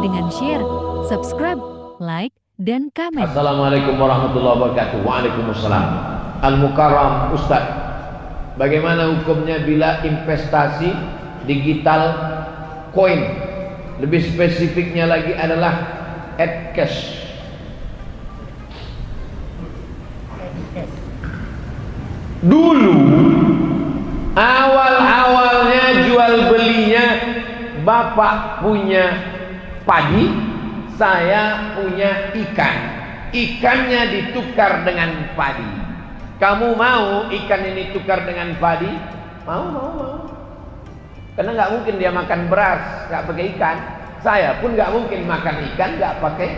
dengan share, subscribe, like, dan komen. Assalamualaikum warahmatullahi wabarakatuh. Waalaikumsalam. Al-Mukarram Ustaz, bagaimana hukumnya bila investasi digital koin? Lebih spesifiknya lagi adalah cash. Dulu awal-awalnya jual belinya, bapak punya padi, saya punya ikan. Ikannya ditukar dengan padi. Kamu mau ikan ini tukar dengan padi? Mau. Karena nggak mungkin dia makan beras nggak pakai ikan. Saya pun nggak mungkin makan ikan nggak pakai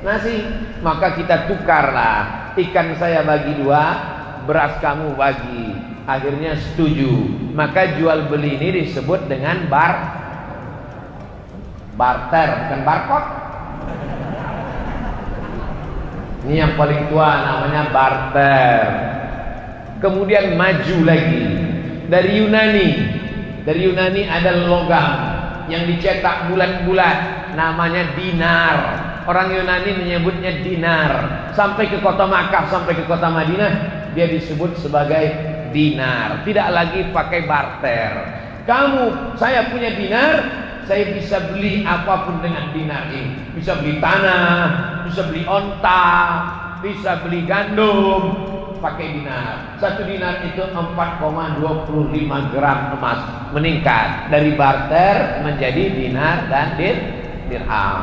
nasi. Maka kita tukarlah. Ikan saya bagi 2, beras kamu bagi. Akhirnya setuju. Maka jual beli ini disebut dengan barter, bukan barcode. Ini yang paling tua, namanya barter. Kemudian maju lagi dari Yunani ada logam yang dicetak bulat-bulat, namanya dinar. Orang Yunani menyebutnya dinar. Sampai ke kota Makkah, sampai ke kota Madinah, dia disebut sebagai dinar. Tidak lagi pakai barter. Saya punya dinar, saya bisa beli apapun dengan dinar ini. Bisa beli tanah, bisa beli onta, bisa beli gandum, pakai dinar. 1 dinar itu 4,25 gram emas. Meningkat dari barter menjadi dinar dan dirham.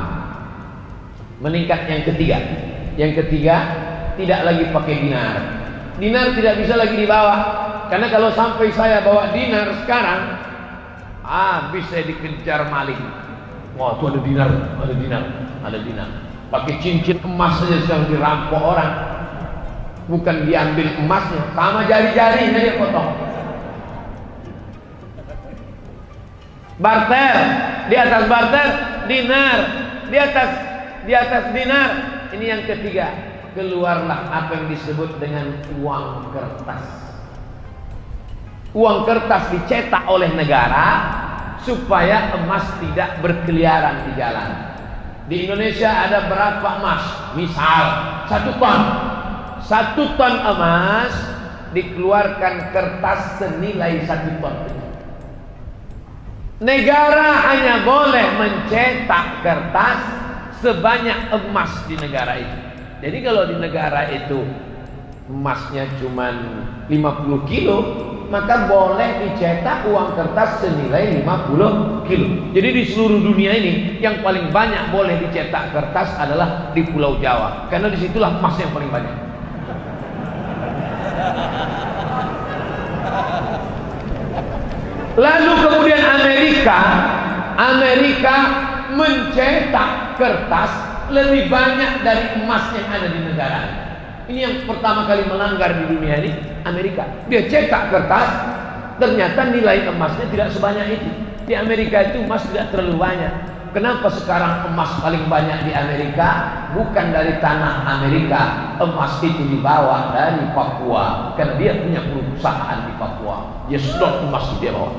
Meningkat yang ketiga tidak lagi pakai dinar. Dinar tidak bisa lagi dibawa, karena kalau sampai saya bawa dinar sekarang, bisa dikejar maling. Wah, itu ada dinar. Pakai cincin emas saja sedang dirampok orang. Bukan diambil emasnya, sama jari-jarinya dia potong. Barter, di atas barter dinar, di atas dinar. Ini yang ketiga, keluarlah apa yang disebut dengan uang kertas. Uang kertas dicetak oleh negara supaya emas tidak berkeliaran di jalan. Di Indonesia ada berapa emas? Misal 1 ton. 1 ton emas dikeluarkan kertas senilai 1 ton. Negara hanya boleh mencetak kertas sebanyak emas di negara itu. Jadi kalau di negara itu emasnya cuma 50 kilo, maka boleh dicetak uang kertas senilai 50 kilo. Jadi di seluruh dunia ini yang paling banyak boleh dicetak kertas adalah di Pulau Jawa, karena disitulah emas yang paling banyak. Lalu kemudian Amerika mencetak kertas lebih banyak dari emas yang ada di negara. Ini yang pertama kali melanggar di dunia ini, Amerika. Dia cetak kertas, ternyata nilai emasnya tidak sebanyak itu. Di Amerika itu emas tidak terlalu banyak. Kenapa sekarang emas paling banyak di Amerika? Bukan dari tanah Amerika. Emas itu dibawa dari Papua, karena dia punya perusahaan di Papua. Dia sedot emas itu dia bawa.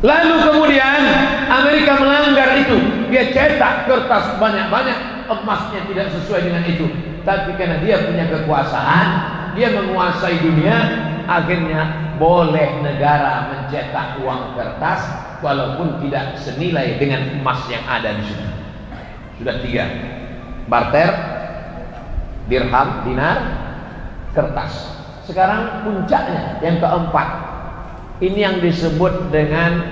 Lalu kemudian Amerika melanggar itu. Dia cetak kertas banyak-banyak, emasnya tidak sesuai dengan itu. Tapi karena dia punya kekuasaan, dia menguasai dunia, akhirnya boleh negara mencetak uang kertas walaupun tidak senilai dengan emas yang ada di situ. Sudah 3. Barter, dirham, dinar, kertas. Sekarang puncaknya yang keempat. Ini yang disebut dengan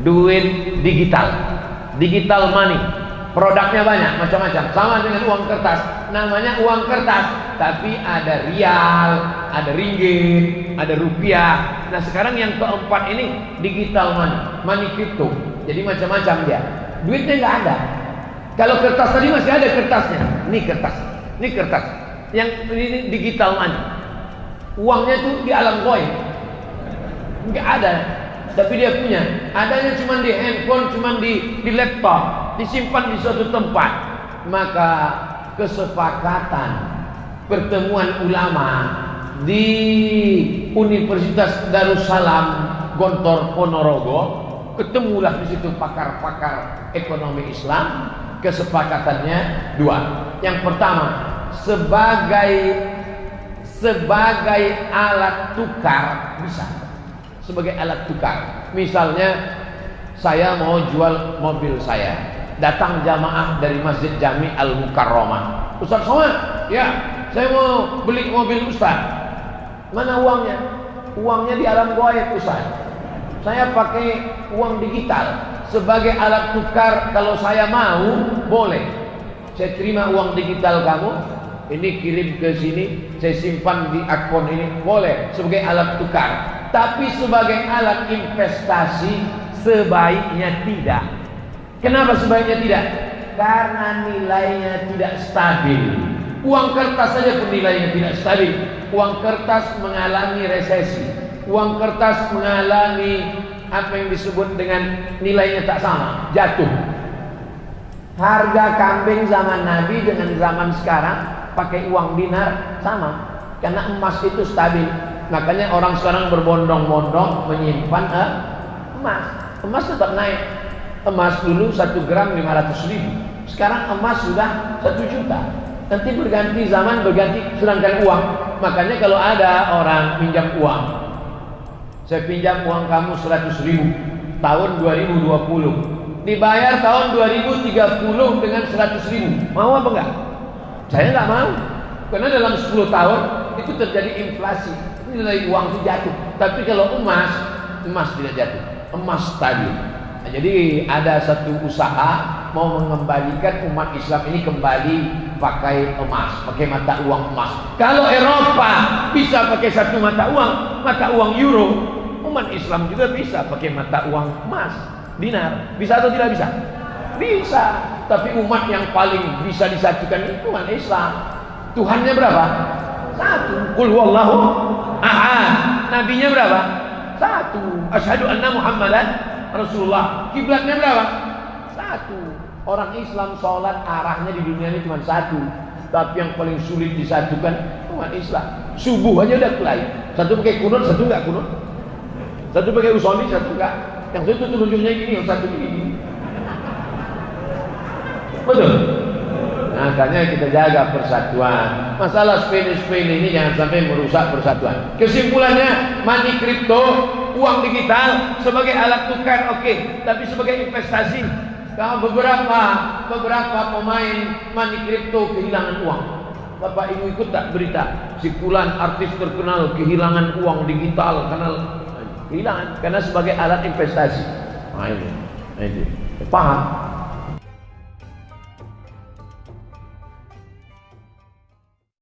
duit digital money. Produknya banyak, macam-macam, sama dengan uang kertas. Namanya uang kertas, tapi ada rial, ada ringgit, ada rupiah. Nah sekarang yang keempat ini digital money crypto. Jadi macam-macam dia. Duitnya nggak ada. Kalau kertas tadi masih ada kertasnya. Ini kertas. Yang ini digital money. Uangnya tuh di alam goib, nggak ada, tapi dia punya. Adanya cuma di handphone, cuma di laptop, disimpan di suatu tempat. Maka kesepakatan pertemuan ulama di Universitas Darussalam Gontor Ponorogo, ketemulah di situ pakar-pakar ekonomi Islam. Kesepakatannya dua. Yang pertama, sebagai alat tukar bisa. Sebagai alat tukar. Misalnya saya mau jual mobil saya. Datang jamaah dari Masjid Jami Al Mukarramah. Ustaz Somad, ya, saya mau beli mobil Ustaz. Mana uangnya? Uangnya di alam gaib Ustaz. Saya pakai uang digital sebagai alat tukar. Kalau saya mau, boleh. Saya terima uang digital kamu, ini kirim ke sini, saya simpan di akun ini, boleh sebagai alat tukar. Tapi sebagai alat investasi sebaiknya tidak. Kenapa sebaiknya tidak? Karena nilainya tidak stabil. Uang kertas saja pun nilainya tidak stabil. Uang kertas mengalami resesi. Uang kertas mengalami apa yang disebut dengan nilainya tak sama, jatuh. Harga kambing zaman Nabi dengan zaman sekarang pakai uang dinar sama, karena emas itu stabil. Makanya orang sekarang berbondong-bondong menyimpan emas. Emas tetap naik. Emas dulu 1 gram 500.000, sekarang emas sudah 1 juta. Nanti berganti zaman, berganti sedangkan uang. Makanya kalau ada orang pinjam uang, saya pinjam uang kamu 100.000 tahun 2020, dibayar tahun 2030 dengan 100.000, mau apa enggak? Saya enggak mau, karena dalam 10 tahun itu terjadi inflasi, nilai uang itu jatuh. Tapi kalau emas tidak jatuh, emas stabil. Nah, jadi ada satu usaha mau mengembalikan umat Islam ini kembali pakai emas, pakai mata uang emas. Kalau Eropa bisa pakai satu mata uang euro, umat Islam juga bisa pakai mata uang emas, dinar. Bisa atau tidak bisa? Bisa. Tapi umat yang paling bisa disatukan itu umat Islam. Tuhannya berapa? Satu. Qul huwallahu ahad. Nabinya berapa? Satu. Asyhadu anna Muhammadan Rasulullah. Kiblatnya berapa? Satu. Orang Islam sholat arahnya di dunia ini cuma satu. Tapi yang paling sulit disatukan umat Islam. Subuh aja udah mulai. Satu pakai kunut, satu enggak kunut. Satu pakai usoni, satu enggak. Yang satu telunjuknya gini, yang satu gini. Betul. Makanya kita jaga persatuan. Masalah sepele-sepele ini jangan sampai merusak persatuan. Kesimpulannya, money crypto, uang digital sebagai alat tukar oke, tapi sebagai investasi. Kalau beberapa pemain money crypto kehilangan uang. Bapak Ibu ikut tak berita? Si Fulan artis terkenal kehilangan uang digital karena kehilangan karena sebagai alat investasi. Nah, ini. Paham?